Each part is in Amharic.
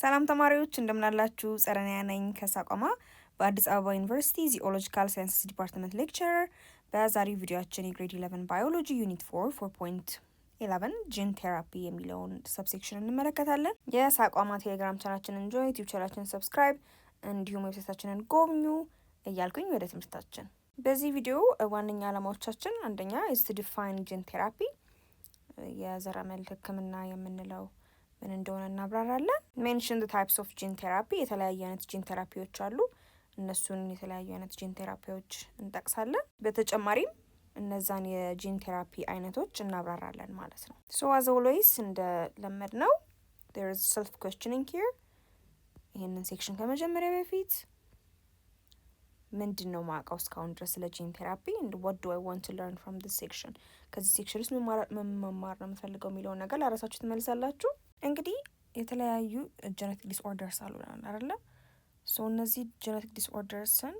ሰላም ተማሪዎች እንደምናላችሁ ጸረንያ ነኝ ከሳቋማ በአዲስ አበባ ዩኒቨርሲቲ ዚኦሎጂካል ሳይንስስ ዲፓርትመንት ሌክቸረር። በዛሬው ቪዲዮአችን የግሬድ 11 ባዮሎጂ ዩኒት 4.11 ጂን ቴራፒ የሚለውን ሰብሴክሽን እንመለከታለን። የሳቋማ ቴሌግራም ቻናችንን ጆይን፣ ዩቲዩብ ቻናችንን ሰብስክራይብ እንዲሁም ዌብሳይታችንን ጎብኙ እያልኩኝ ወደ ትምህርታችን። በዚህ ቪዲዮ ዋነኛ ዓላማዎቻችን አንደኛ ኢዝ ቱ ዲፋይን ጂን ቴራፒ የዘረመል ሕክምና የምንለው ምን እንደሆነ እናብራራለን። ሜንሽን ዘ ታይፕስ ኦፍ ጂን ቴራፒ የተለያዩ አይነት ጂን ቴራፒዎች አሉ። እነሱን የተለያዩ አይነት ጂን ቴራፒዎች እንጠቅሳለን። በተጨማሪም እነዛን የጂን ቴራፒ አይነቶች እናብራራለን ማለት ነው። ሶ አዝ ኦልዌይስ እንደለመድ ነው there is self questioning here። ይህንን ሴክሽን ከመጀመሪያ በፊት ምንድን ነው ማውቀው እስካሁን ድረስ ስለ ጂን ቴራፒ and what do I want to learn from this section። ከዚህ ሴክሽን ውስጥ መማር ነው የምፈልገው የሚለውን ነገር ለራሳችሁ ትመልሳላችሁ። እንግዲህ የተለያዩ ጄኔቲክ ዲስኦርደርስ አሉ አይደለ? ሶ እነዚህ ጄኔቲክ ዲስኦርደርስን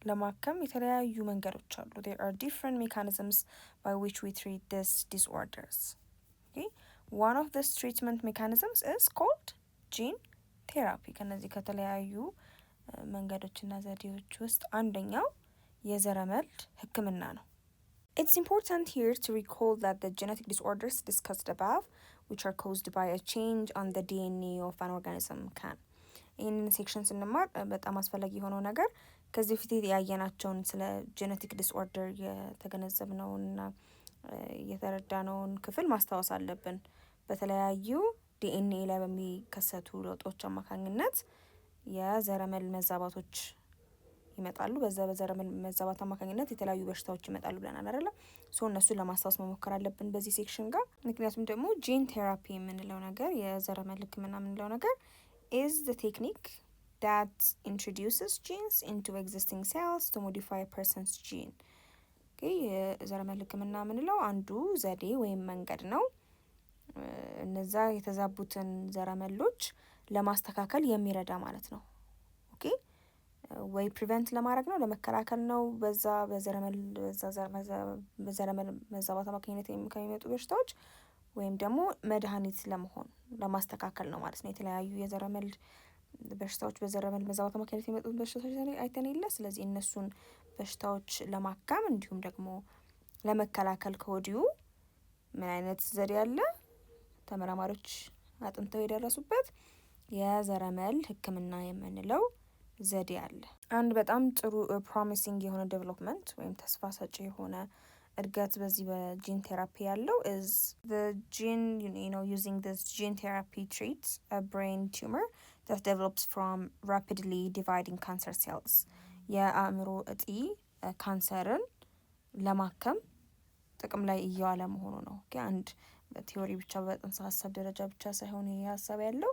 ለማከም የተለያዩ መንገዶች አሉ። there are different mechanisms by which we treat these disorders. Okay? One of these treatment mechanisms is called gene therapy። ከነዚህ ከተለያዩ መንገዶችና ዘዴዎች ውስጥ አንደኛው የዘረመል ሕክምና ነው። It's important here to recall that the genetic disorders discussed above, which are caused by a change on the DNA of an organism, can ይህንን ሴክሽን ስንማር በጣም አስፈላጊ የሆነው ነገር ከዚህ በፊት ያየናቸውን ስለ ጄኔቲክ ዲስኦርደር የተገነዘብነውንና የተረዳነውን ክፍል ማስታወስ አለብን። በተለያዩ ዲኤንኤ ላይ በሚከሰቱ ለውጦች አማካኝነት የዘረመል መዛባቶች ይመጣሉ። በዛ በዘረመል መዛባት አማካኝነት የተለያዩ በሽታዎች ይመጣሉ ብለናል አይደለ? ሶ እነሱን ለማስታወስ መሞከር አለብን በዚህ ሴክሽን ጋር። ምክንያቱም ደግሞ ጂን ቴራፒ የምንለው ነገር የዘረመል ሕክምና የምንለው ነገር is the technique that introduces genes into existing cells to modify a person's gene። የዘረመል ሕክምና የምንለው አንዱ ዘዴ ወይም መንገድ ነው። እነዛ የተዛቡትን ዘረመሎች ለማስተካከል የሚረዳ ማለት ነው። ኦኬ ወይ ፕሪቨንት ለማድረግ ነው፣ ለመከላከል ነው። በዛ በዘረመል መዛባት አማካኝነት ከሚመጡ በሽታዎች ወይም ደግሞ መድኃኒት ለመሆን ለማስተካከል ነው ማለት ነው። የተለያዩ የዘረመል በሽታዎች በዘረመል መዛባት አማካኝነት የሚመጡ በሽታዎች አይተን የለ። ስለዚህ እነሱን በሽታዎች ለማካም እንዲሁም ደግሞ ለመከላከል ከወዲሁ ምን አይነት ዘዴ አለ? ተመራማሪዎች አጥንተው የደረሱበት የዘረመል ሕክምና የምንለው ዘዴ አለ። አንድ በጣም ጥሩ ፕሮሚሲንግ የሆነ ዴቨሎፕመንት ወይም ተስፋ ሰጪ የሆነ እድገት በዚህ በጂን ቴራፒ ያለው is the gene, using this gene therapy treats a brain tumor that develops from rapidly dividing cancer cells። የአእምሮ እጢ ካንሰርን ለማከም ጥቅም ላይ እየዋለ መሆኑ ነው። አንድ በቲዮሪ ብቻ በጽንሰ ሀሳብ ደረጃ ብቻ ሳይሆን ይሄ ሀሳብ ያለው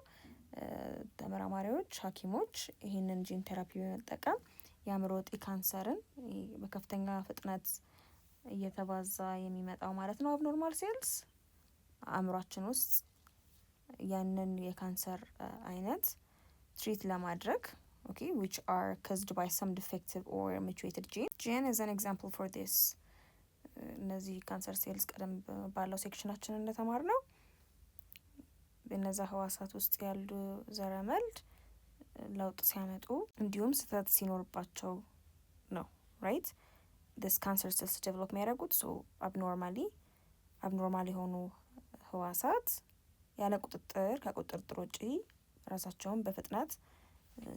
ተመራማሪዎች፣ ሐኪሞች ይህንን ጂን ቴራፒ በመጠቀም የአእምሮ እጢ ካንሰርን በከፍተኛ ፍጥነት እየተባዛ የሚመጣው ማለት ነው አብኖርማል ሴልስ አእምሯችን ውስጥ ያንን የካንሰር አይነት ትሪት ለማድረግ which are caused by some defective or mutated gene is an example for this። እነዚህ ካንሰር ሴልስ ቀደም ባለው ሴክሽናችን እንደተማር ነው በእነዛ ህዋሳት ውስጥ ያሉ ዘረመል ለውጥ ሲያመጡ እንዲሁም ስህተት ሲኖርባቸው ነው right this cancer cells develop የሚያደርጉት። so abnormal የሆኑ ህዋሳት ያለ ቁጥጥር ከቁጥጥር ውጪ ራሳቸውን በፍጥነት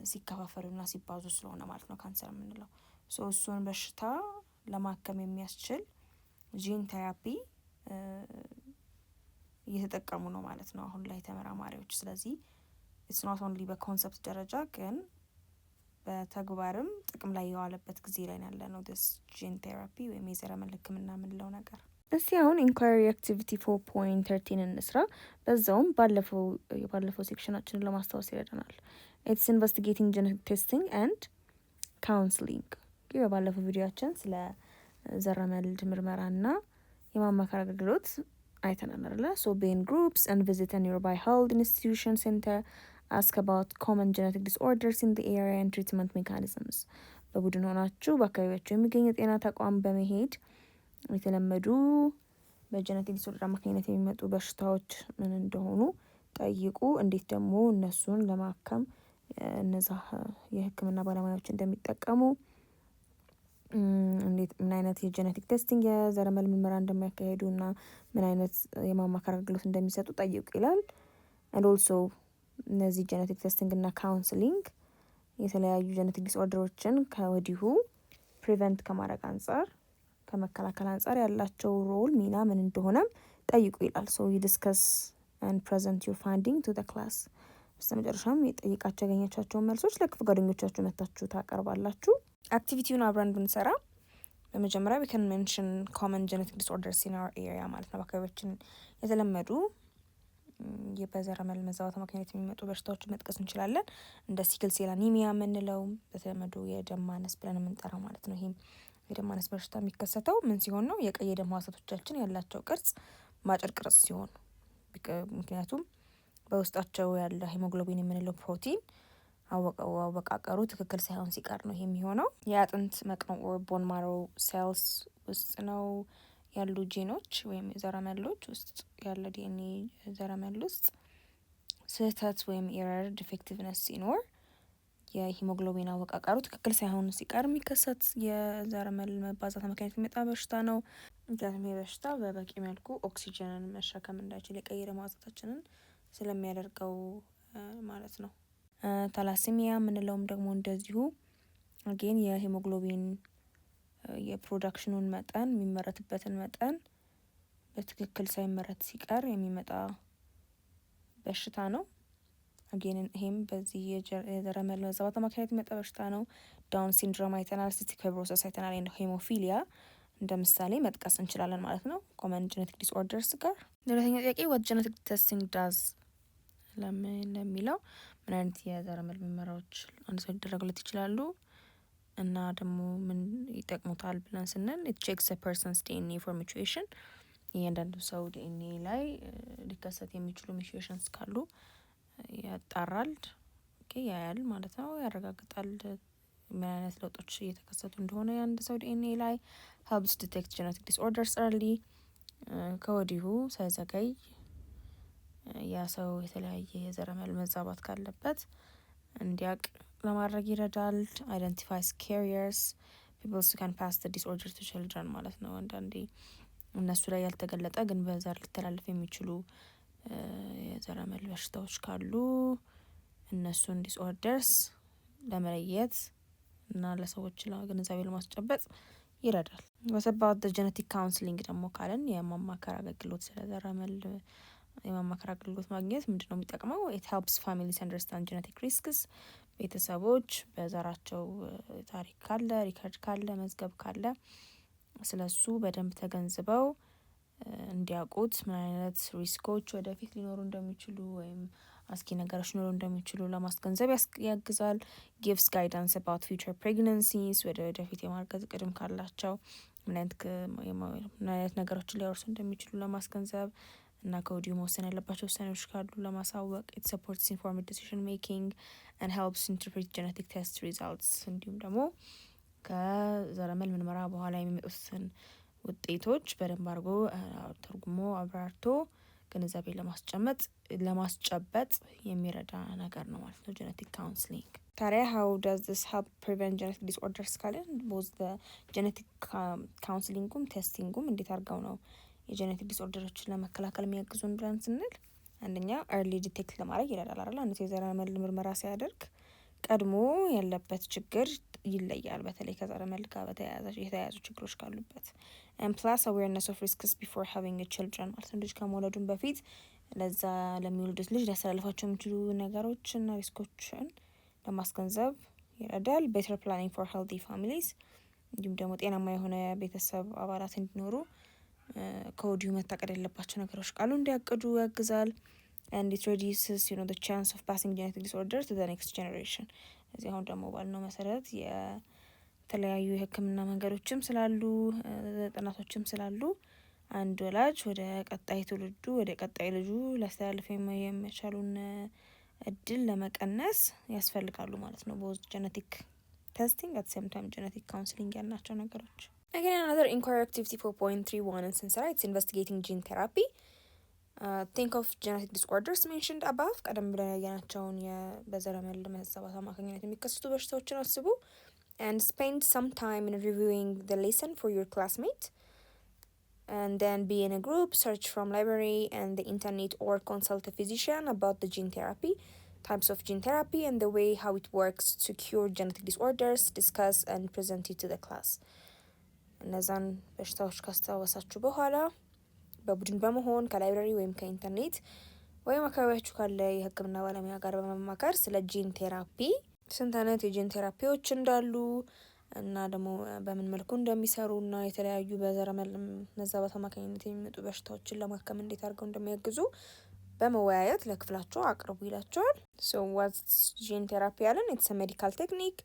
ሲከፋፈሉና ሲባዙ ስለሆነ ማለት ነው ካንሰር የምንለው። so እሱን በሽታ ለማከም የሚያስችል ጂን ቴራፒ እየተጠቀሙ ነው ማለት ነው አሁን ላይ ተመራማሪዎች። ስለዚህ it's not only በኮንሰፕት ደረጃ ግን በተግባርም ጥቅም ላይ የዋለበት ጊዜ ላይ ያለ ነው this gene therapy ወይም የዘረመል ሕክምና የምንለው ነገር። እስቲ አሁን ኢንኳሪ አክቲቪቲ 4.13 እንስራ። በዛውም ባለፈው ሴክሽናችንን ለማስታወስ ይረዳናል። it's investigating genetic testing and counseling። በባለፈው ቪዲዮአችን ስለ ዘረመል ምርመራና የማማከር አገልግሎት አይተናል አይደል? so be in groups and visit a nearby health institution center, ask about common genetic disorders in the area and treatment mechanisms። በቡድን ሆናችሁ በአካባቢያችሁ የሚገኝ የጤና ተቋም በመሄድ የተለመዱ በጄኔቲክ ዲስኦርደር አማካኝነት የሚመጡ በሽታዎች ምን እንደሆኑ ጠይቁ። እንዴት ደግሞ እነሱን ለማከም እነዛ የህክምና ባለሙያዎች እንደሚጠቀሙ እንዴት ምን አይነት የጄኔቲክ ቴስቲንግ የዘረመል ምርመራ እንደሚያካሂዱና ምን አይነት የማማከር አገልግሎት እንደሚሰጡ ጠይቁ ይላል። and also እነዚህ ጄኔቲክ ቴስቲንግ እና ካውንስሊንግ የተለያዩ ጄኔቲክ ዲስኦርደሮችን ከወዲሁ ፕሪቨንት ከማድረግ አንጻር ከመከላከል አንጻር ያላቸው ሮል ሚና ምን እንደሆነም ጠይቁ ይላል። so you discuss and present your finding to the class በስተመጨረሻም የጠይቃቸው ያገኛቸውን መልሶች ለክፍል ጓደኞቻችሁ መታችሁ ታቀርባላችሁ። አክቲቪቲውን አብረን ብንሰራ በመጀመሪያ we can mention common genetic disorders in our area ማለት ነው። በአካባቢያችን የተለመዱ በዘረመል መዛባት አማካኝነት የሚመጡ በሽታዎችን መጥቀስ እንችላለን። እንደ ሲክል ሴል አኒሚያ የምንለው በተለምዶ የደም ማነስ ብለን የምንጠራው ማለት ነው። ይህም የደም ማነስ በሽታ የሚከሰተው ምን ሲሆን ነው? የቀይ የደም ሕዋሳቶቻችን ያላቸው ቅርጽ ማጭር ቅርጽ ሲሆን ምክንያቱም በውስጣቸው ያለ ሄሞግሎቢን የምንለው ፕሮቲን አወቃቀሩ ትክክል ሳይሆን ሲቀር ነው ይሄ የሚሆነው። የአጥንት መቅኖ ኦር ቦን ማሮ ሴልስ ውስጥ ነው ያሉ ጂኖች ወይም ዘረመሎች ውስጥ ያለ ዲኤንኤ ዘረመል ውስጥ ስህተት ወይም ኤረር ዲፌክቲቭነስ ሲኖር የሂሞግሎቢን አወቃቀሩ ትክክል ሳይሆን ሲቀር የሚከሰት የዘረመል መባዛት አማካኝነት የሚመጣ በሽታ ነው። ምክንያቱም ይህ በሽታ በበቂ መልኩ ኦክሲጅንን መሸከም እንዳይችል የቀይ ደም ሕዋሳታችንን ስለሚያደርገው ማለት ነው። ታላሲሚያ የምንለውም ደግሞ እንደዚሁ አጌን የሂሞግሎቢን የፕሮዳክሽኑን መጠን የሚመረትበትን መጠን በትክክል ሳይመረት ሲቀር የሚመጣ በሽታ ነው። አጌን ይሄም በዚህ የዘረመል መዛባት አማካኝነት የሚመጣ በሽታ ነው። ዳውን ሲንድሮም አይተናል፣ ሲስቲክ ፋይብሮሲስ አይተናል፣ ሄሞፊሊያ እንደ ምሳሌ መጥቀስ እንችላለን ማለት ነው ኮመን ጄኔቲክ ዲስኦርደርስ ጋር። ሁለተኛ ጥያቄ what genetic testing does ለሚለው ምን አይነት የዘረመል ምርመራዎች አንድ ሰው ሊደረጉለት ይችላሉ እና ደግሞ ምን ይጠቅሙታል ብለን ስንል it checks a person's DNA for mutation እያንዳንዱ ሰው ዲኤንኤ ላይ ሊከሰት የሚችሉ ሚውቴሽንስ ካሉ ያጣራል፣ ያያል ማለት ነው፣ ያረጋግጣል ምን አይነት ለውጦች እየተከሰቱ እንደሆነ የአንድ ሰው ዲኤንኤ ላይ helps detect genetic disorders early ከወዲሁ ሳይዘገይ ያ ሰው የተለያየ የዘረመል መዛባት ካለበት እንዲያቅ ለማድረግ ይረዳል። identifies carriers people who can pass the disorder to children ማለት ነው። አንዳንዴ እነሱ ላይ ያልተገለጠ ግን በዘር ሊተላለፍ የሚችሉ የዘረመል በሽታዎች ካሉ እነሱን ዲስኦርደርስ ለመለየት እና ለሰዎች ግንዛቤ ለማስጨበጥ ይረዳል። what about the genetic counseling ደግሞ ካለን የማማከር አገልግሎት ስለ ዘረመል የማማከር አገልግሎት ማግኘት ምንድነው የሚጠቅመው? it helps families understand genetic risks ቤተሰቦች በዘራቸው ታሪክ ካለ ሪከርድ ካለ መዝገብ ካለ ስለሱ በደንብ ተገንዝበው እንዲያውቁት ምን አይነት ሪስኮች ወደፊት ሊኖሩ እንደሚችሉ ወይም አስኪ ነገሮች ሊኖሩ እንደሚችሉ ለማስገንዘብ ያግዛል። gives guidance about future pregnancies ወደፊት የማርገዝ እቅድም ካላቸው ምን አይነት ነገሮችን ሊያወርሱ እንደሚችሉ ለማስገንዘብ እና ከወዲሁ መወሰን ያለባቸው ውሳኔዎች ካሉ ለማሳወቅ it supports informed decision making and helps interpret genetic test results እንዲሁም ደግሞ ከዘረመል ምርመራ በኋላ የሚመጡትን ውጤቶች በደንብ አድርጎ ተርጉሞ አብራርቶ ግንዛቤ ለማስጨበጥ የሚረዳ ነገር ነው ማለት ነው genetic counseling። ታዲያ how does this help prevent genetic disorders ካለን both the genetic counselingም ቴስቲንጉም እንዴት አድርገው ነው የጄኔቲክ ዲስኦርደሮችን ለመከላከል የሚያግዙን ብለን ስንል አንደኛ early detect ለማድረግ ይረዳል አይደል? አንድ ሰው የዘረመል ምርመራ ሲያደርግ ቀድሞ ያለበት ችግር ይለያል፣ በተለይ ከዘረመል ጋር የተያያዙ ችግሮች ካሉበት and plus awareness of risks before having a children ማለት ነው። ልጅ ከመውለዱን በፊት ለዛ ለሚወልዱት ልጅ ሊያስተላልፋቸው የሚችሉ ነገሮች እና ሪስኮችን ለማስገንዘብ ይረዳል። better planning for healthy families እንዲሁም ደግሞ ጤናማ የሆነ ቤተሰብ አባላት እንዲኖሩ ከወዲሁ መታቀድ ያለባቸው ነገሮች ካሉ እንዲያቅዱ ያግዛል። and it reduces the chance of passing genetic disorders to the next generation እዚህ አሁን ደግሞ ባልነው መሰረት የተለያዩ የሕክምና መንገዶችም ስላሉ ጥናቶችም ስላሉ አንድ ወላጅ ወደ ቀጣይ ትውልዱ ወደ ቀጣይ ልጁ ሊያስተላልፍ የሚቻሉን እድል ለመቀነስ ያስፈልጋሉ ማለት ነው both genetic testing at the same time genetic counseling ያልናቸው ነገሮች። Again, another inquiry activity 4.31 ስንሰራ it's investigating gene therapy think of genetic disorders mentioned above ቀደም ብለን ያየናቸውን በዘረመል መዛባት አማካኝነት የሚከሰቱ በሽታዎችን አስቡ and spend some time in reviewing the lesson for your classmate and then be in a group, search from library and the internet or consult a physician about the gene therapy, types of gene therapy and the way how it works to cure genetic disorders, discuss and present it to the class. እነዛን በሽታዎች ካስታወሳችሁ በኋላ በቡድን በመሆን ከላይብራሪ ወይም ከኢንተርኔት ወይም አካባቢያችሁ ካለ የሕክምና ባለሙያ ጋር በመማከር ስለ ጂን ቴራፒ ስንት አይነት የጂን ቴራፒዎች እንዳሉ እና ደግሞ በምን መልኩ እንደሚሰሩና የተለያዩ በዘረመል መዛባት አማካኝነት የሚመጡ በሽታዎችን ለማከም እንዴት አድርገው እንደሚያግዙ በመወያየት ለክፍላቸው አቅርቡ ይላቸዋል። So what's gene therapy ያለን? It's a medical technique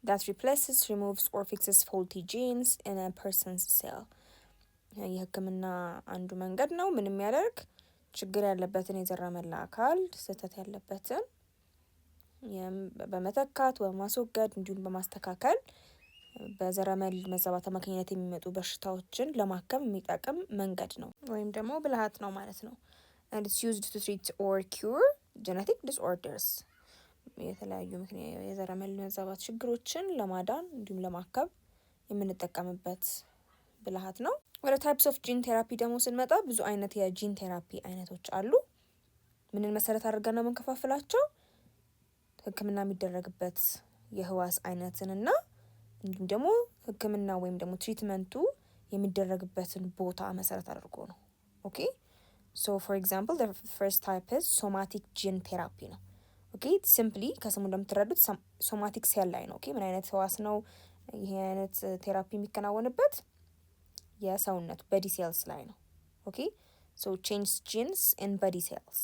that replaces, removes or fixes faulty genes in a person's cell. የህክምና አንዱ መንገድ ነው። ምን የሚያደርግ ችግር ያለበትን የዘረመል አካል ስህተት ያለበትን በመተካት በማስወገድ እንዲሁም በማስተካከል በዘረመል መዛባት አማካኝነት የሚመጡ በሽታዎችን ለማከም የሚጠቅም መንገድ ነው ወይም ደግሞ ብልሃት ነው ማለት ነው። and it's used to treat or cure genetic disorders የተለያዩ ምክንያት የዘረመል መዛባት ችግሮችን ለማዳን እንዲሁም ለማከም የምንጠቀምበት ብልሃት ነው። ወደ types of gene therapy ደግሞ ስንመጣ ብዙ አይነት የጂን ቴራፒ አይነቶች አሉ። ምንን መሰረት አድርገን ነው የምንከፋፍላቸው? ህክምና የሚደረግበት የህዋስ አይነትንና እንዲሁም ደግሞ ህክምና ወይም ደግሞ ትሪትመንቱ የሚደረግበትን ቦታ መሰረት አድርጎ ነው። ኦኬ so for example the first type is somatic gene therapy ነው። ኦኬ ሲምፕሊ ከስሙ እንደምትረዱት ሶማቲክ ሴል ላይ ነው። ኦኬ ምን አይነት ህዋስ ነው ይሄ አይነት ቴራፒ የሚከናወንበት? የሰውነት በዲ ሴልስ ላይ ነው። ኦኬ so change genes in body cells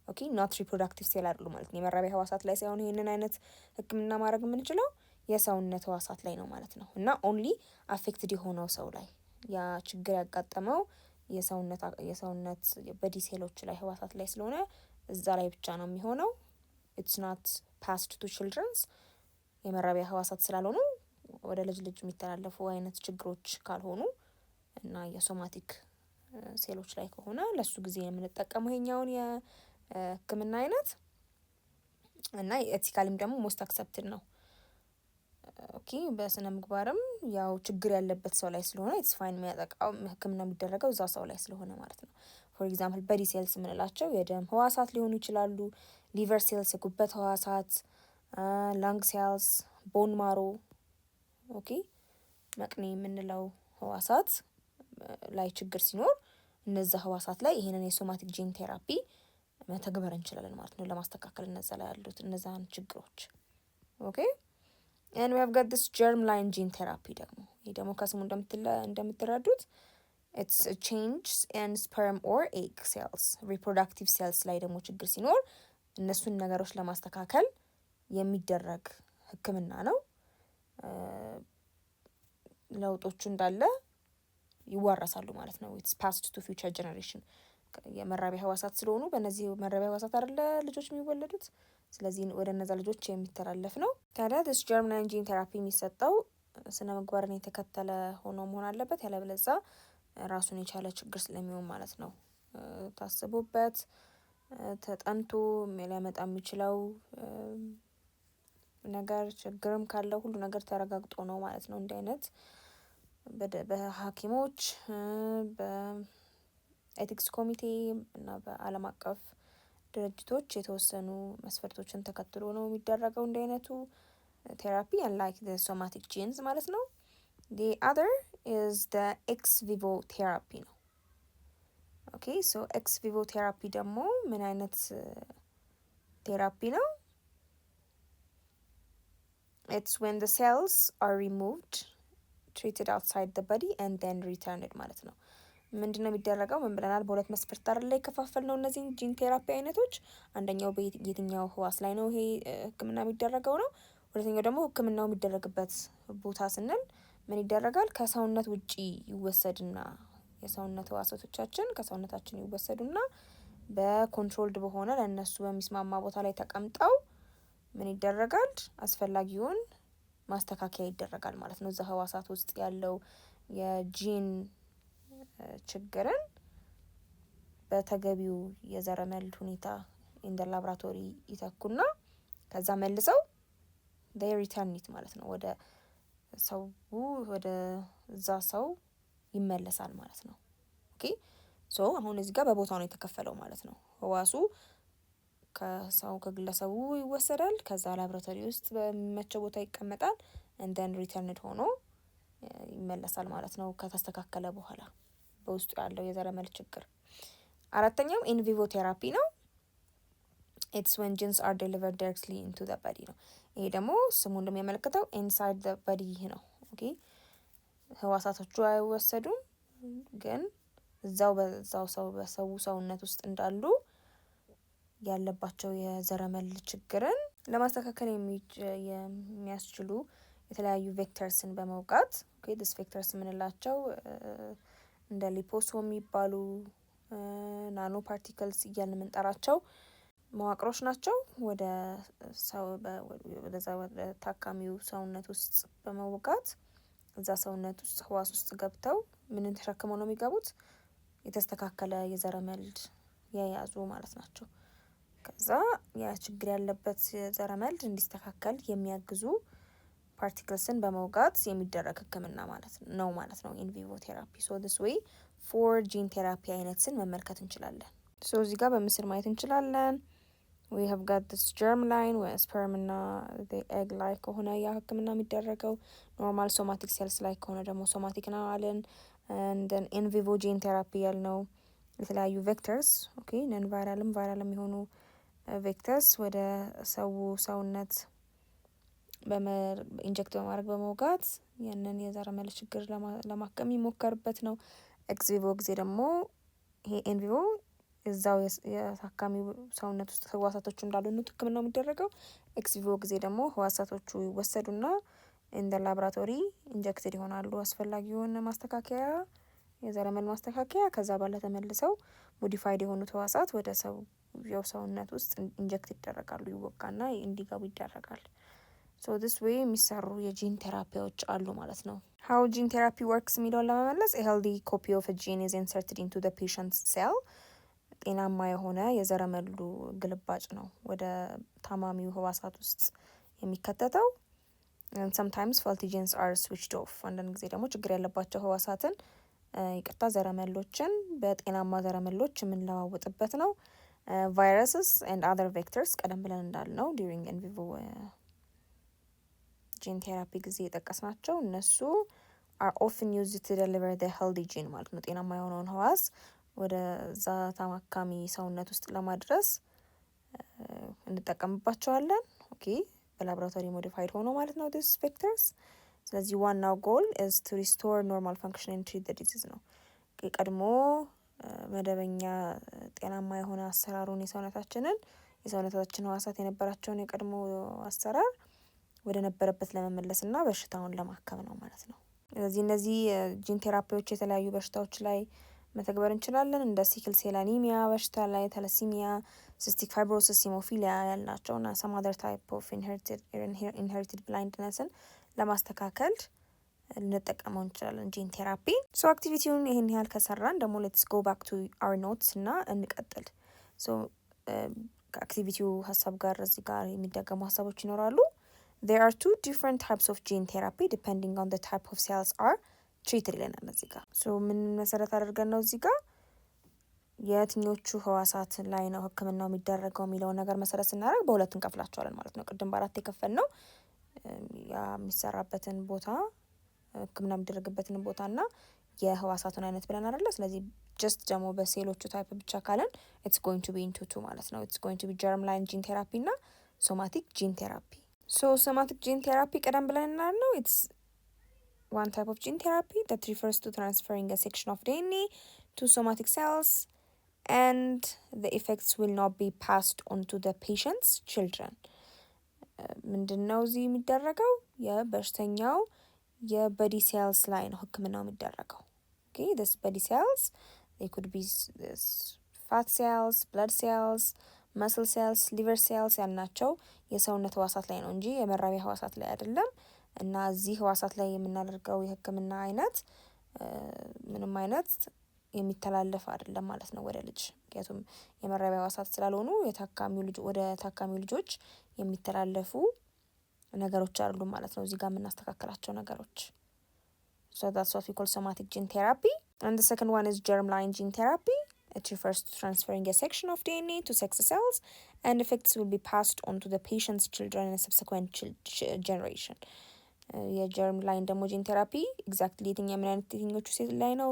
ኦኬ not reproductive cell አይደሉ ማለት ነው። የመራቢያ ህዋሳት ላይ ሳይሆን ይሄንን አይነት ህክምና ማድረግ የምንችለው የሰውነት ህዋሳት ላይ ነው ማለት ነው። እና ኦንሊ አፌክትድ የሆነው ሰው ላይ ያ ችግር ያጋጠመው የሰውነት በዲ ሴሎች ላይ ህዋሳት ላይ ስለሆነ እዛ ላይ ብቻ ነው የሚሆነው። it's not passed to children's የመራቢያ ህዋሳት ስላልሆኑ ወደ ልጅ የሚተላለፉ አይነት ችግሮች ካልሆኑ እና የሶማቲክ ሴሎች ላይ ከሆነ ለሱ ጊዜ የምንጠቀመው ይሄኛውን የህክምና አይነት እና ኤቲካሊም ደግሞ ሞስት አክሰፕትድ ነው። ኦኬ በስነ ምግባርም ያው ችግር ያለበት ሰው ላይ ስለሆነ ኢትስ ፋይን የሚያጠቃው ህክምና የሚደረገው እዛ ሰው ላይ ስለሆነ ማለት ነው። ፎር ኤግዛምፕል በዲ ሴልስ የምንላቸው የደም ህዋሳት ሊሆኑ ይችላሉ፣ ሊቨር ሴልስ የጉበት ህዋሳት፣ ላንግ ሴልስ፣ ቦን ማሮ ኦኬ መቅኔ የምንለው ህዋሳት ላይ ችግር ሲኖር እነዛ ህዋሳት ላይ ይሄንን የሶማቲክ ጂን ቴራፒ መተግበር እንችላለን ማለት ነው ለማስተካከል እነዛ ላይ ያሉት እነዛን ችግሮች። ኦኬ and we have got this germline gene therapy ደግሞ ይሄ ደግሞ ከስሙ እንደምትረዱት it's a change in sperm or egg cells reproductive cells ላይ ደግሞ ችግር ሲኖር እነሱን ነገሮች ለማስተካከል የሚደረግ ህክምና ነው። ለውጦቹ እንዳለ ይዋረሳሉ ማለት ነው። it's passed to future generation የመራቢያ ህዋሳት ስለሆኑ በእነዚህ መራቢያ ህዋሳት አይደለ ልጆች የሚወለዱት። ስለዚህ ወደ እነዛ ልጆች የሚተላለፍ ነው። ታዲያ this germline gene therapy የሚሰጠው ስነ ምግባርን የተከተለ ሆኖ መሆን አለበት። ያለበለዛ ራሱን የቻለ ችግር ስለሚሆን ማለት ነው። ታስቦበት ተጠንቶ ሊያመጣ የሚችለው ነገር ችግርም ካለው ሁሉ ነገር ተረጋግጦ ነው ማለት ነው። እንዲህ አይነት በሐኪሞች በኤቲክስ ኮሚቴ እና በዓለም አቀፍ ድርጅቶች የተወሰኑ መስፈርቶችን ተከትሎ ነው የሚደረገው እንዲህ አይነቱ ቴራፒ unlike the somatic genes ማለት ነው። the other is the ex vivo therapy ነው። ኦኬ so ex vivo therapy ደግሞ ምን አይነት ቴራፒ ነው? it's when the cells are removed, treated outside the body and then returned ማለት ነው። ምንድነው የሚደረገው? ምን ብለናል? በሁለት መስፈርት ላይ ከፋፈል ነው እነዚህ ጂን ቴራፒ አይነቶች። አንደኛው በየትኛው ህዋስ ላይ ነው ይሄ ህክምና የሚደረገው ነው። ሁለተኛው ደግሞ ህክምናው የሚደረግበት ቦታ ስንል ምን ይደረጋል? ከሰውነት ውጪ ይወሰድና የሰውነት ህዋሳቶቻችን ከሰውነታችን ይወሰዱና በኮንትሮልድ በሆነ ለእነሱ በሚስማማ ቦታ ላይ ተቀምጠው ምን ይደረጋል? አስፈላጊውን ማስተካከያ ይደረጋል ማለት ነው። እዛ ህዋሳት ውስጥ ያለው የጂን ችግርን በተገቢው የዘረመል ሁኔታ ኢን ዘ ላብራቶሪ ይተኩና ከዛ መልሰው they return it ማለት ነው። ወደ ሰው ወደ እዛ ሰው ይመለሳል ማለት ነው። ኦኬ ሶ አሁን እዚህ ጋር በቦታው ነው የተከፈለው ማለት ነው። ህዋሱ ከሰው ከግለሰቡ ይወሰዳል። ከዛ ላብራቶሪ ውስጥ በሚመቸው ቦታ ይቀመጣል and then returned ሆኖ ይመለሳል ማለት ነው ከተስተካከለ በኋላ በውስጡ ያለው የዘረመል ችግር። አራተኛው ኢን ቪቮ ቴራፒ ነው። it's when genes are delivered directly into the body ነው። ይሄ ደግሞ ስሙ እንደሚያመለክተው inside the body ነው። ኦኬ ህዋሳቶቹ አይወሰዱም፣ ግን በዛው ሰው ሰውነት ውስጥ እንዳሉ ያለባቸው የዘረመል ችግርን ለማስተካከል የሚያስችሉ የተለያዩ ቬክተርስን በመውጋት ኦኬ ዲስ ቬክተርስ የምንላቸው እንደ ሊፖሶም የሚባሉ ናኖ ፓርቲክልስ እያልን የምንጠራቸው መዋቅሮች ናቸው። ወደ ሰው ወደ ታካሚው ሰውነት ውስጥ በመውጋት እዛ ሰውነት ውስጥ ህዋስ ውስጥ ገብተው ምንን ተሸክመው ነው የሚገቡት? የተስተካከለ የዘረመል የያዙ ማለት ናቸው። ከዛ ያ ችግር ያለበት ዘረመል እንዲስተካከል የሚያግዙ ፓርቲክልስን በመውጋት የሚደረግ ህክምና ማለት ነው ኢን ቪቮ ቴራፒ። ሶ this way 4 ጂን ቴራፒ አይነትን መመልከት እንችላለን። ሶ እዚህ ጋር በምስል ማየት እንችላለን። we have got this germ line ወይ sperm እና the egg ላይ ከሆነ ያ ህክምና የሚደረገው፣ ኖርማል ሶማቲክ ሴልስ ላይ ከሆነ ደግሞ ሶማቲክ ነው አለን። and then in vivo gene therapy ያልነው የተለያዩ ቬክተርስ ኦኬ ነን ቫይራልም የሆኑ ቬክተርስ ወደ ሰውነት ኢንጀክት በማድረግ በመውጋት ያንን የዘረመል ችግር ለማከም የሚሞከርበት ነው። ኤክስ ቪቮ ጊዜ ደግሞ ይሄ ኢን ቪቮ እዛው የታካሚው ሰውነት ውስጥ ህዋሳቶቹ እንዳሉ ነው ህክምናው የሚደረገው። ኤክስ ቪቮ ጊዜ ደግሞ ህዋሳቶቹ ይወሰዱና ኢን ዘ ላብራቶሪ ኢንጀክትድ ይሆናሉ። አስፈላጊውን ማስተካከያ የዘረመል ማስተካከያ ከዛ በኋላ ተመልሰው ሞዲፋይድ የሆኑት ህዋሳት ወደ ሰውነት ውስጥ ኢንጀክት ይደረጋሉ፣ ይወጋና እንዲገቡ ይደረጋል። ሶ this way የሚሰሩ የጂን ቴራፒዎች አሉ ማለት ነው። how gene therapy works የሚለውን ለመመለስ a healthy copy of a gene is inserted into the patient's cell። ጤናማ የሆነ የዘረመሉ ግልባጭ ነው ወደ ታማሚው ህዋሳት ውስጥ የሚከተተው። and sometimes faulty genes are switched off። አንዳንድ ጊዜ ደግሞ ችግር ያለባቸው ህዋሳትን ዘረመሎችን በጤናማ ዘረመሎች የምንለዋውጥበት ነው። viruses and other vectors ቀደም ብለን እንዳልነው during in vivo gene therapy ጊዜ የጠቀስናቸው እነሱ are often used to deliver the healthy gene ማለት ነው። ጤናማ የሆነውን ህዋስ ወደ ዛ ታማካሚ ሰውነት ውስጥ ለማድረስ እንጠቀምባቸዋለን። ኦኬ በላብራቶሪ ሞዲፋይድ ሆኖ ማለት ነው this vectors። ስለዚህ ዋናው ጎል is to restore normal function and treat the disease ነው። ቀድሞ መደበኛ ጤናማ የሆነ አሰራሩን የሰውነታችን ህዋሳት የነበራቸውን የቀድሞ አሰራር ወደ ነበረበት ለመመለስና በሽታውን ለማከም ነው ማለት ነው። ስለዚህ እነዚህ ጂን ቴራፒዎች የተለያዩ በሽታዎች ላይ መተግበር እንችላለን። እንደ ሲክል ሴል አኒሚያ በሽታ ላይ፣ ተለሲሚያ፣ ሲስቲክ ፋይብሮሲስ፣ ሂሞፊሊያ ያልናቸው እና some other type of inherited blindnessን ለማስተካከል ልንጠቀመው እንችላለን ጂን ቴራፒ። ሶ አክቲቪቲውን ይሄን ያህል ከሰራን ደግሞ ሌትስ ጎ ባክ ቱ our notes እና እንቀጥል። ሶ ከአክቲቪቲው ሀሳብ ጋር እዚህ ጋር የሚደገሙ ሀሳቦች ይኖራሉ። there are 2 different types of gene therapy depending on the type of cells are treated ይለናል እዚህ ጋር። ሶ ምን መሰረት አድርገን ነው እዚህ ጋር የትኞቹ ህዋሳት ላይ ነው ህክምናው የሚደረገው የሚለውን ነገር መሰረት ስናደርግ በሁለት እንከፍላቸዋለን ማለት ነው። ቅድም በአራት የከፈልነው ያ የሚሰራበትን ቦታ ህክምና የሚደረግበትን ቦታና የህዋሳቱን አይነት ብለን አይደለ። ስለዚህ ጀስት ደግሞ በሴሎቹ ታይፕ ብቻ ካለን it's going to be into 2 ማለት ነው። it's going to be germline gene therapy እና somatic gene therapy። so somatic gene therapy ቀደም ብለን እናልነው it's one type of gene therapy that refers to transferring a section of DNA to somatic cells and the effects will not be passed on to the patient's children። ምንድነው እዚህ የሚደረገው? የበሽተኛው የበዲ ሴልስ ላይ ነው ህክምናው የሚደረገው። okay this body cells they could be fat cells, blood cells, muscle cells, liver cells ያልናቸው የሰውነት ህዋሳት ላይ ነው እንጂ የመራቢያ ህዋሳት ላይ አይደለም። እና እዚህ ህዋሳት ላይ የምናደርገው የህክምና አይነት ምንም አይነት የሚተላለፍ አይደለም ማለት ነው ወደ ልጅ። ምክንያቱም የመራቢያ ህዋሳት ስላልሆኑ ወደ ታካሚው ልጆች የሚተላለፉ ነገሮች አይደሉም ማለት ነው እዚህ ጋር የምናስተካክላቸው ነገሮች። So that's what we call somatic gene therapy. And the second one is germline gene therapy. It refers to transferring a section of DNA to sex cells, and effects will be passed on to the patient's children and subsequent generation. የጀርም ላይን ደግሞ ጂን ቴራፒ ኤግዛክትሊ የትኞቹ ሴል ላይ ነው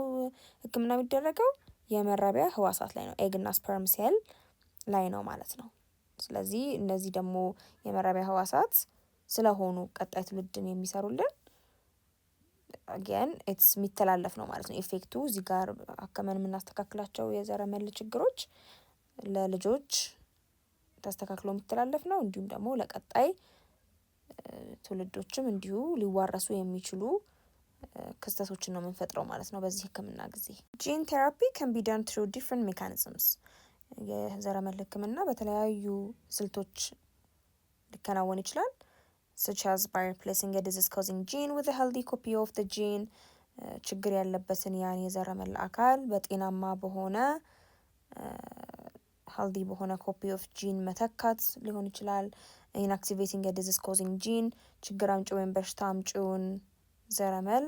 ህክምና የሚደረገው? የመራቢያ ህዋሳት ላይ ነው። ኤግ እና ስፐርም ሴል ላይ ነው ማለት ነው። ስለዚህ እነዚህ ደግሞ የመራቢያ ህዋሳት ስለሆኑ ቀጣይ ትውልድን የሚሰሩልን አገን ኢትስ የሚተላለፍ ነው ማለት ነው። ኢፌክቱ እዚህ ጋር አከመን የምናስተካክላቸው የዘረመል ችግሮች ለልጆች ተስተካክሎ የሚተላለፍ ነው። እንዲሁም ደግሞ ለቀጣይ ትውልዶችም እንዲሁ ሊዋረሱ የሚችሉ ክስተቶችን ነው የምንፈጥረው ማለት ነው በዚህ ህክምና ጊዜ። ጂን ቴራፒ can be done through different mechanisms. የዘረመል ህክምና በተለያዩ ስልቶች ሊከናወን ይችላል። such as by replacing a disease causing gene with a healthy copy of the gene. ችግር ያለበትን ያን የዘረመል አካል በጤናማ በሆነ healthy በሆነ copy of gene መተካት ሊሆን ይችላል። inactivating a disease causing gene ችግር አምጪ ወይም በሽታ አምጪውን ዘረመል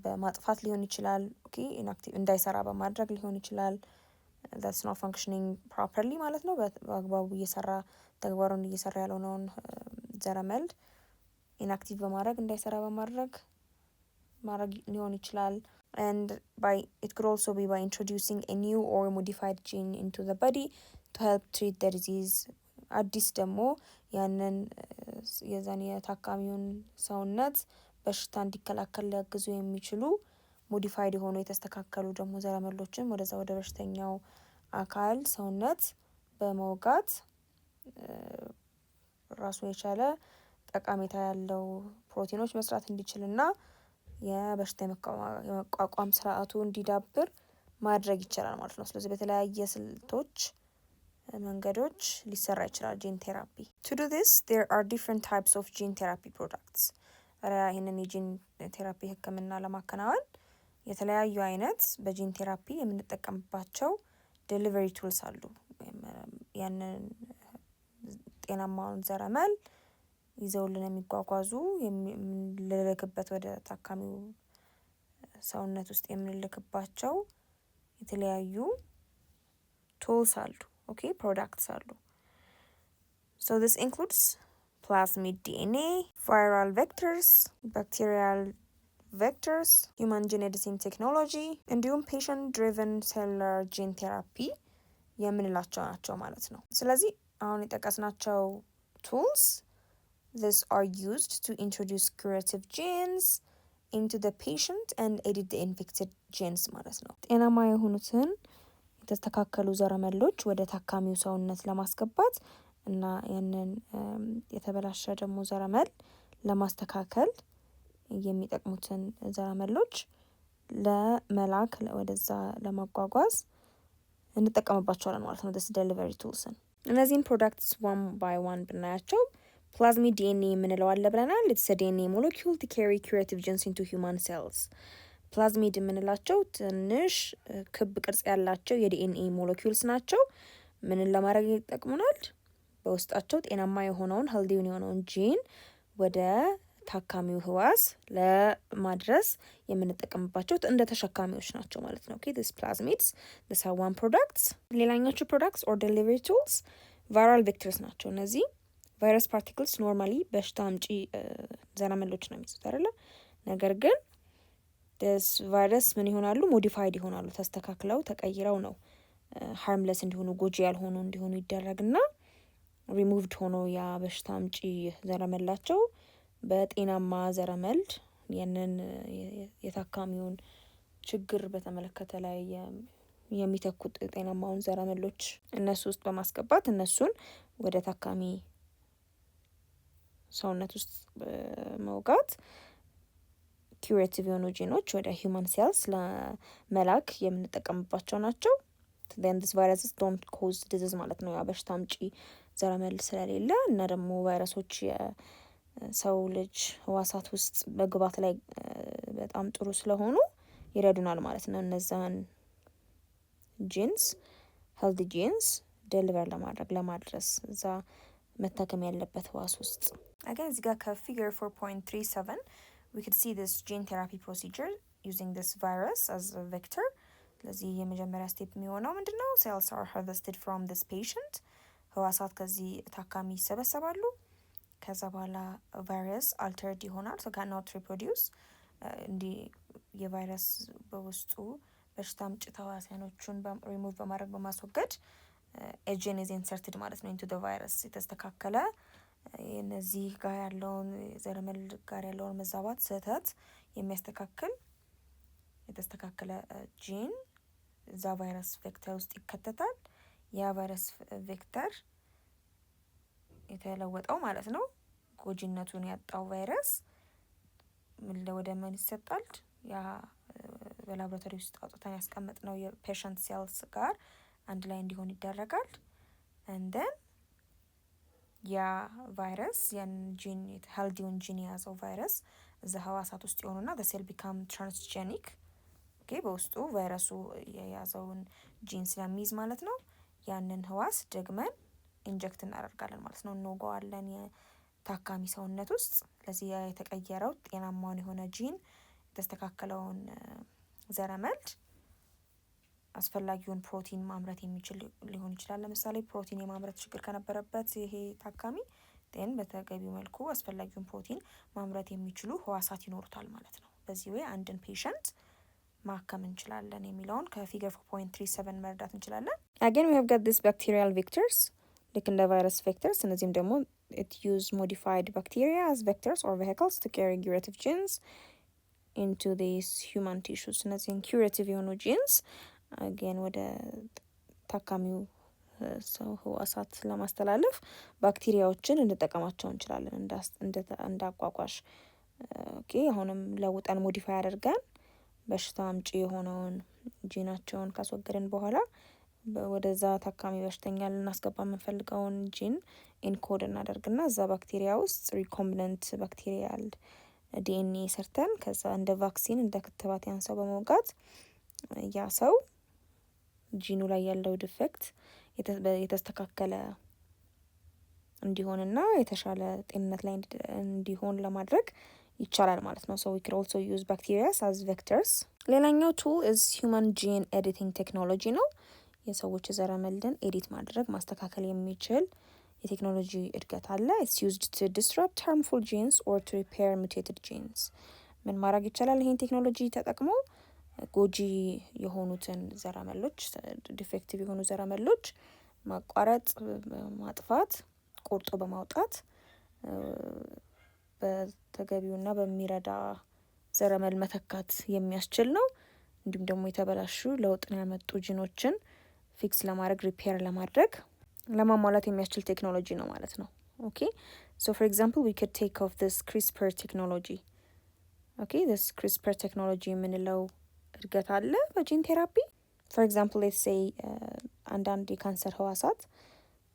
በማጥፋት ሊሆን ይችላል። ኦኬ ኢንአክቲቭ እንዳይሰራ በማድረግ ሊሆን ይችላል። that's not functioning properly ማለት ነው። በአግባቡ እየሰራ ተግባሩን እየሰራ ያልሆነውን ዘረመል ኢንአክቲቭ በማድረግ እንዳይሰራ በማድረግ ሊሆን ይችላል። and it could also be by introducing a new or modified gene into the body to help treat the disease. አዲስ ደግሞ ያንን የዛን የታካሚውን ሰውነት በሽታ እንዲከላከል ሊያግዙ የሚችሉ ሞዲፋይድ የሆኑ የተስተካከሉ ደግሞ ዘረመሎችን ወደዛ ወደ በሽተኛው አካል ሰውነት በመውጋት ራሱ የቻለ ጠቃሜታ ያለው ፕሮቲኖች መስራት እንዲችልና የበሽታ የመቋቋም ስርዓቱ እንዲዳብር ማድረግ ይችላል ማለት ነው። ስለዚህ በተለያየ ስልቶች መንገዶች ሊሰራ ይችላል ጂን ቴራፒ። To do this there are different types of gene therapy products. ይህንን የጂን ቴራፒ ህክምና ለማከናወን የተለያዩ አይነት በጂን ቴራፒ የምንጠቀምባቸው ዴሊቨሪ ቱልስ አሉ። ያንን ጤናማውን ዘረመል ይዘውልን የሚጓጓዙ የምንልክበት ወደ ታካሚው ሰውነት ውስጥ የምንልክባቸው የተለያዩ ቱልስ አሉ። ኦኬ ፕሮዳክትስ አሉ። So this includes plasmid DNA, viral vectors, bacterial vectors, human gene editing technology, እንዲሁም patient driven cellular gene therapy የምንላቸው ናቸው ማለት ነው። ስለዚህ አሁን የጠቀስናቸው tools these are used to introduce curative genes into the patient and edit the infected genes ማለት ነው። ጤናማ የሆኑትን የተስተካከሉ ዘረመሎች ወደ ታካሚው ሰውነት ለማስገባት እና ያንን የተበላሸ ደግሞ ዘረመል ለማስተካከል የሚጠቅሙትን ዘረመሎች ለመላክ ወደዛ ለማጓጓዝ እንጠቀምባቸዋለን ማለት ነው። this delivery tools እነዚህን ፕሮዳክትስ one by one ብናያቸው plasmid DNA የምንለው አለ ብለናል። it's a DNA molecule to carry curative genes into human cells. ፕላዝሚድ የምንላቸው ትንሽ ክብ ቅርጽ ያላቸው የዲኤንኤ ሞለኪውልስ ናቸው። ምንን ለማድረግ ይጠቅሙናል? በውስጣቸው ጤናማ የሆነውን ሄልዲውን የሆነውን ጂን ወደ ታካሚው ህዋስ ለማድረስ የምንጠቀምባቸው እንደ ተሸካሚዎች ናቸው ማለት ነው። okay this plasmids this are one products. ሌላኛዎቹ products or delivery tools viral vectors ናቸው። እነዚህ ቫይረስ ፓርቲክልስ ኖርማሊ በሽታ አምጪ ዘረመሎች ነው የሚይዙት አይደለ? ነገር ግን this ቫይረስ ምን ይሆናሉ? ሞዲፋይድ ይሆናሉ። ተስተካክለው ተቀይረው ነው ሃርምለስ እንዲሆኑ ጎጂ ያልሆኑ እንዲሆኑ ይደረግና ሪሙቭድ ሆኖ ያ በሽታ አምጪ ዘረመላቸው በጤናማ ዘረመል ያንን የታካሚውን ችግር በተመለከተ ላይ የሚተኩት ጤናማውን ዘረመሎች እነሱ ውስጥ በማስገባት እነሱን ወደ ታካሚ ሰውነት ውስጥ መውጋት ኪዩሬቲቭ የሆኑ ጂኖች ወደ ሂውማን ሴልስ ለመላክ የምንጠቀምባቸው ናቸው። then this viruses don't cause disease ማለት ነው። ያ በሽታ አምጪ ዘረመል ስለሌለ እና ደግሞ ቫይረሶች የሰው ልጅ ህዋሳት ውስጥ በግባት ላይ በጣም ጥሩ ስለሆኑ ይረዱናል ማለት ነው። እነዛን ጂንስ ሄልዲ ጂንስ ዴሊቨር ለማድረስ እዛ መታከም ያለበት ህዋስ ውስጥ። አገን እዚህ ጋር ከፊገር 4.37 we could see this gene therapy procedure using this virus as a vector። ስለዚህ የመጀመሪያ ስቴፕ የሚሆነው ምንድነው? cells are harvested from this patient። ህዋሳት ከዚህ ታካሚ ይሰበሰባሉ። ከዛ በኋላ ቫይረስ አልተርድ ይሆናል so cannot reproduce። እንዲህ የቫይረስ በውስጡ በሽታ አምጪ ተዋሲያኖቹን ሪሙቭ በማድረግ በማስወገድ ኤጂን ኢዝ ኢንሰርትድ ማለት ነው into the virus። የተስተካከለ እነዚህ ጋር ያለውን ዘረመል ጋር ያለውን መዛባት ስህተት የሚያስተካክል የተስተካከለ ጂን እዛ ቫይረስ ቬክተር ውስጥ ይከተታል። ያ ቫይረስ ቬክተር የተለወጠው ማለት ነው ጎጂነቱን ያጣው ቫይረስ ወደ ምን ይሰጣል? ያ በላቦራቶሪ ውስጥ አውጥተን ያስቀመጥነው የፔሸንት ሴልስ ጋር አንድ ላይ እንዲሆን ይደረጋል። and then ያ ቫይረስ ያን ጂን ሄልዲውን ጂን የያዘው ቫይረስ እዛ ህዋሳት ውስጥ የሆኑና the cell become transgenic። ኦኬ በውስጡ ቫይረሱ የያዘውን ጂን ስለሚይዝ ማለት ነው ያንን ህዋስ ደግመን ኢንጀክት እናደርጋለን ማለት ነው፣ እንወጋዋለን የታካሚ ሰውነት ውስጥ። ለዚህ የተቀየረው ጤናማውን የሆነ ጂን የተስተካከለውን ዘረመል አስፈላጊውን ፕሮቲን ማምረት የሚችል ሊሆን ይችላል። ለምሳሌ ፕሮቲን የማምረት ችግር ከነበረበት ይሄ ታካሚ ጤን በተገቢው መልኩ አስፈላጊውን ፕሮቲን ማምረት የሚችሉ ህዋሳት ይኖሩታል ማለት ነው። በዚህ ወይ አንድን ፔሸንት ማከም እንችላለን የሚለውን ከፊገር 4.37 መረዳት እንችላለን። again we have got this bacterial vectors ልክ እንደ ቫይረስ ቬክተርስ። እነዚህም ደግሞ it use modified bacteria as vectors or vehicles to carry curative genes into these human tissues። እነዚህን curative የሆኑ genes again ወደ ታካሚው ሰው ህዋሳት ለማስተላለፍ ባክቴሪያዎችን እንጠቀማቸው እንችላለን እንደ አቋቋሽ። ኦኬ አሁንም ለውጠን ሞዲፋይ አድርገን በሽታ አምጪ የሆነውን ጂናቸውን ካስወገድን በኋላ ወደዛ ታካሚ በሽተኛ ልናስገባ የምንፈልገውን ጂን ኢንኮድ እናደርግና እዛ ባክቴሪያ ውስጥ ሪኮምቢናንት ባክቴሪያል ዲኤንኤ ሰርተን ከዛ እንደ ቫክሲን እንደ ክትባት ያን ሰው በመውጋት ያ ሰው ጂኑ ላይ ያለው ዲፌክት የተስተካከለ እንዲሆንና የተሻለ ጤንነት ላይ እንዲሆን ለማድረግ ይቻላል ማለት ነው። so we could also use bacteria as vectors። ሌላኛው tool is human gene editing technology ነው። የሰዎች ዘረመልን ኤዲት ማድረግ ማስተካከል የሚችል የቴክኖሎጂ እድገት አለ። it's used to disrupt harmful genes or to repair mutated genes። ምን ማድረግ ይቻላል? ይሄን ቴክኖሎጂ ተጠቅሞ ጎጂ የሆኑትን ዘረመሎች ዲፌክቲቭ የሆኑ ዘረመሎች ማቋረጥ፣ ማጥፋት፣ ቆርጦ በማውጣት በተገቢውና በሚረዳ ዘረመል መተካት የሚያስችል ነው። እንዲሁም ደግሞ የተበላሹ ለውጥን ያመጡ ጂኖችን ፊክስ ለማድረግ ሪፔር ለማድረግ ለማሟላት የሚያስችል ቴክኖሎጂ ነው ማለት ነው። ኦኬ so for example we could take off this CRISPR technology። okay this CRISPR technology የምንለው እድገት አለ በጂን ቴራፒ። for example let's say አንዳንድ የካንሰር ህዋሳት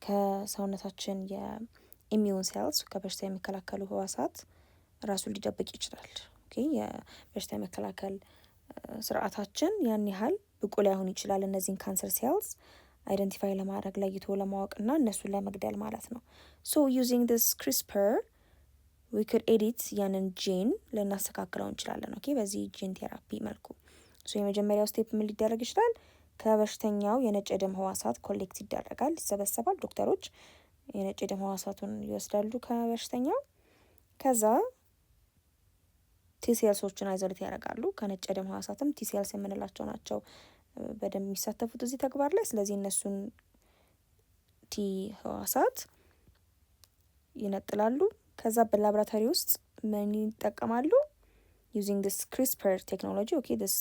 ከሰውነታችን የኢሚዩን ሴልስ ከበሽታ የሚከላከሉ ህዋሳት ራሱን ሊደብቅ ይችላል። ኦኬ የበሽታ የመከላከል ስርዓታችን ያን ያህል ብቁ ላይሆን ይችላል እነዚህን ካንሰር ሴልስ አይደንቲፋይ ለማድረግ ለይቶ ለማወቅና እነሱን ለመግደል ማለት ነው። so using this CRISPR we could edit ያንን ጂን ልናስተካክለው እንችላለን። ኦኬ በዚህ ጂን ቴራፒ መልኩ so የመጀመሪያው ስቴፕ ምን ሊደረግ ይችላል? ከበሽተኛው የነጭ ደም ህዋሳት ኮሌክት ይደረጋል፣ ይሰበሰባል። ዶክተሮች የነጭ ደም ህዋሳቱን ይወስዳሉ ከበሽተኛው። ከዛ ቲሴልሶችን አይዞሌት ያደርጋሉ። ከነጭ ደም ህዋሳትም ቲሴልስ የምንላቸው ናቸው በደንብ የሚሳተፉት እዚህ ተግባር ላይ። ስለዚህ እነሱን ቲ ህዋሳት ይነጥላሉ። ከዛ በላቦራቶሪ ውስጥ ምን ይጠቀማሉ? using this CRISPR technology okay this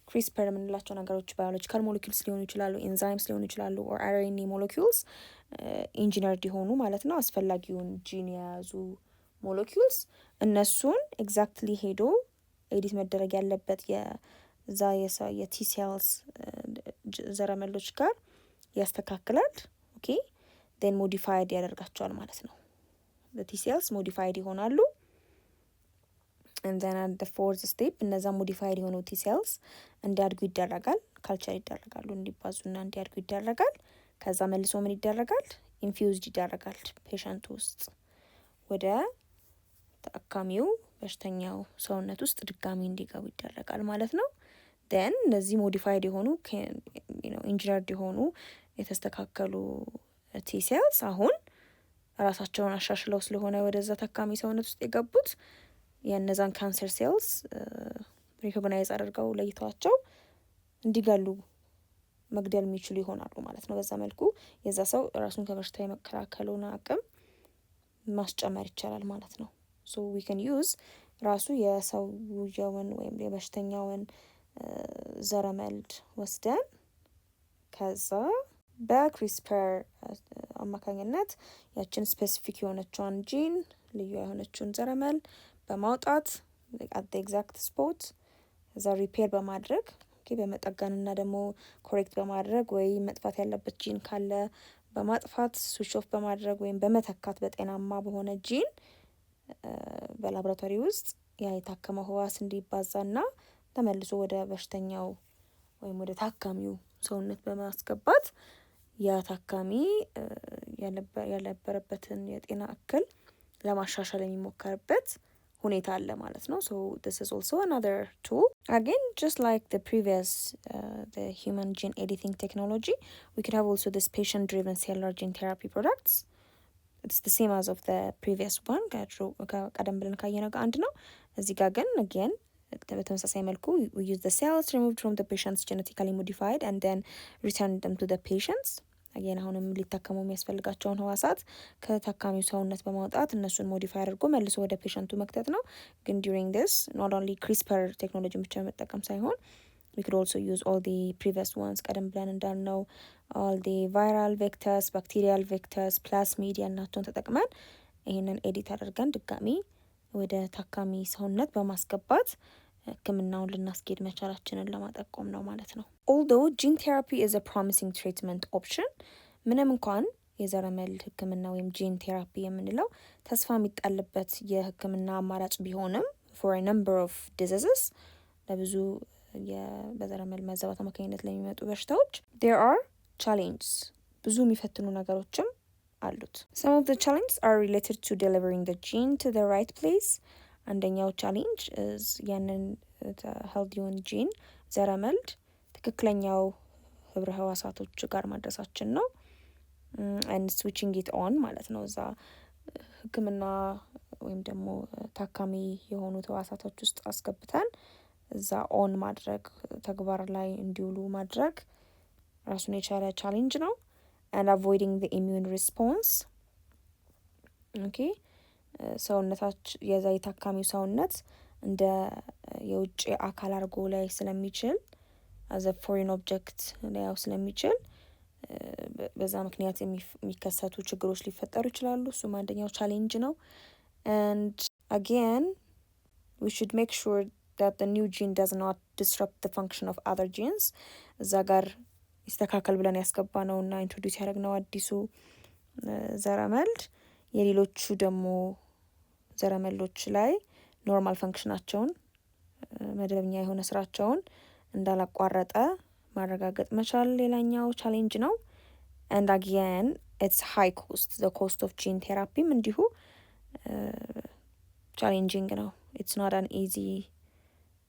CRISPR የምንላቸው ነገሮች ባዮሎጂካል ሞለኪውልስ ሊሆኑ ይችላሉ፣ ኤንዛይምስ ሊሆኑ ይችላሉ or RNA ሞለኪውልስ ኢንጂነርድ የሆኑ ማለት ነው አስፈላጊውን ጂን የያዙ ሞለኪውልስ እነሱን ኤግዛክትሊ ሄዶ ኤዲት መደረግ ያለበት የዛ የቲ ሴልስ ዘረመሎች ጋር ያስተካክላል። ኦኬ then modified ያደርጋቸዋል ማለት ነው። the T cells modified ይሆናሉ and then at the fourth step እነዛ ሞዲፋይድ የሆኑ ቲ ሴልስ እንዲያድጉ ይደረጋል። ካልቸር ይደረጋሉ፣ እንዲባዙና እንዲያድጉ ይደረጋል። ከዛ መልሶ ምን ይደረጋል? ኢንፊውዝድ ይደረጋል ፔሸንት ውስጥ ወደ ታካሚው በሽተኛው ሰውነት ውስጥ ድጋሚ እንዲገቡ ይደረጋል ማለት ነው። then እነዚህ ሞዲፋይድ የሆኑ ኢንጂነርድ የሆኑ የተስተካከሉ ቲ ሴልስ አሁን ራሳቸውን አሻሽለው ስለሆነ ወደዛ ታካሚ ሰውነት ውስጥ የገቡት የነዛን ካንሰር ሴልስ ሪኮግናይዝ አድርገው ለይተዋቸው እንዲገሉ መግደል የሚችሉ ይሆናሉ ማለት ነው። በዛ መልኩ የዛ ሰው ራሱን ከበሽታ የመከላከሉን አቅም ማስጨመር ይቻላል ማለት ነው። so we can use ራሱ የሰውየውን ወይም የበሽተኛውን ዘረመልድ ወስደን ከዛ በክሪስፐር አማካኝነት ያችን ስፔሲፊክ የሆነችውን ጂን ልዩ የሆነችውን ዘረመል በማውጣት at the exact spot እዛ ሪፔር በማድረግ በመጠገንና ደግሞ ኮሬክት በማድረግ ወይ መጥፋት ያለበት ጂን ካለ በማጥፋት ስዊች ኦፍ በማድረግ ወይም በመተካት በጤናማ በሆነ ጂን በላቦራቶሪ ውስጥ ያ የታከመው ህዋስ እንዲባዛና ተመልሶ ወደ በሽተኛው ወይም ወደ ታካሚው ሰውነት በማስገባት ያ ታካሚ ያለበረበትን የጤና እክል ለማሻሻል የሚሞከርበት ሁኔታ አለ ማለት ነው። so this is also another tool. Again, just like the previous the human gene editing technology, we could have also this patient driven cellular gene therapy products. It's the same as of the previous one. ቀደም ብለን ካየነው አንድ ነው። እዚህ ጋር ግን again በተመሳሳይ መልኩ we use the cells removed from the patients genetically modified and then return them to the patients. again አሁንም ሊታከሙ የሚያስፈልጋቸውን ህዋሳት ከታካሚው ሰውነት በማውጣት እነሱን ሞዲፋይ አድርጎ መልሶ ወደ ፔሸንቱ መክተት ነው። ግን during this not only CRISPR ቴክኖሎጂ ብቻ መጠቀም ሳይሆን we could also use all the previous ones ቀደም ብለን እንዳልነው all the viral vectors, bacterial vectors, plasmidia እናቸውን ተጠቅመን ይሄንን ኤዲት አድርገን ድጋሚ ወደ ታካሚ ሰውነት በማስገባት ህክምናውን ልናስኬድ መቻላችንን ለማጠቆም ነው ማለት ነው። although gene therapy is a promising treatment option ምንም እንኳን የዘረመል ህክምና ወይም ጂን ቴራፒ የምንለው ተስፋ የሚጣልበት የህክምና አማራጭ ቢሆንም for a number of diseases ለብዙ በዘረመል መዛባት አማካኝነት ለሚመጡ በሽታዎች there are challenges ብዙ የሚፈትኑ ነገሮችም አሉት። some of the challenges are related to delivering the gene to the right place. አንደኛው ቻሌንጅ ያንን ሄልዲውን ጂን ዘረመልድ ትክክለኛው ህብረ ህዋሳቶች ጋር ማድረሳችን ነው። and switching it on ማለት ነው። እዛ ህክምና ወይም ደግሞ ታካሚ የሆኑ ህዋሳቶች ውስጥ አስገብተን እዛ ኦን ማድረግ ተግባር ላይ እንዲውሉ ማድረግ ራሱን የቻለ ቻሌንጅ ነው። and avoiding the immune response. okay ሰውነታችን የዛ የታካሚው ሰውነት እንደ የውጭ አካል አርጎ ላይ ስለሚችል as a foreign object ሊያው ስለሚችል በዛ ምክንያት የሚከሰቱ ችግሮች ሊፈጠሩ ይችላሉ። እሱም አንደኛው ቻሌንጅ ነው። and again we should make sure that the new gene does not disrupt the function of other genes. እዛ ጋር ይስተካከል ብለን ያስገባነውና ኢንትሮዲዩስ ያደረግነው አዲሱ ዘረመልድ የሌሎቹ ደግሞ ዘረመሎች ላይ ኖርማል ፈንክሽናቸውን መደበኛ የሆነ ስራቸውን እንዳላቋረጠ ማረጋገጥ መቻል ሌላኛው ቻሌንጅ ነው። and again it's high cost. the cost of gene therapy እንዲሁ ቻሌንጂንግ ነው። it's not an easy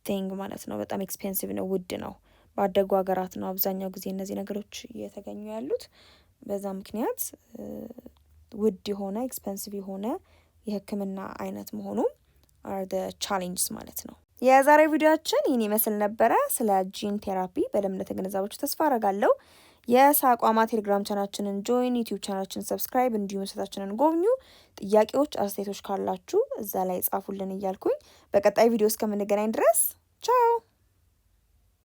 thing ማለት ነው። በጣም ኤክስፔንሲቭ ነው፣ ውድ ነው። ባደጉ ሀገራት ነው አብዛኛው ጊዜ እነዚህ ነገሮች እየተገኙ ያሉት። በዛ ምክንያት ውድ የሆነ ኤክስፔንሲቭ የሆነ የህክምና አይነት መሆኑ are the challenges ማለት ነው። የዛሬ ቪዲዮአችን ይህን ይመስል ነበረ። ስለ ጂን ቴራፒ በደንብ እንደተገነዛባችሁ ተስፋ አደርጋለሁ። የሳቋማ ቴሌግራም ቻናላችንን ጆይን፣ ዩቲዩብ ቻናላችንን ሰብስክራይብ፣ እንዲሁም ሰታችንን ጎብኙ። ጥያቄዎች፣ አስተያየቶች ካላችሁ እዛ ላይ ጻፉልን እያልኩኝ በቀጣይ ቪዲዮ እስከምንገናኝ ድረስ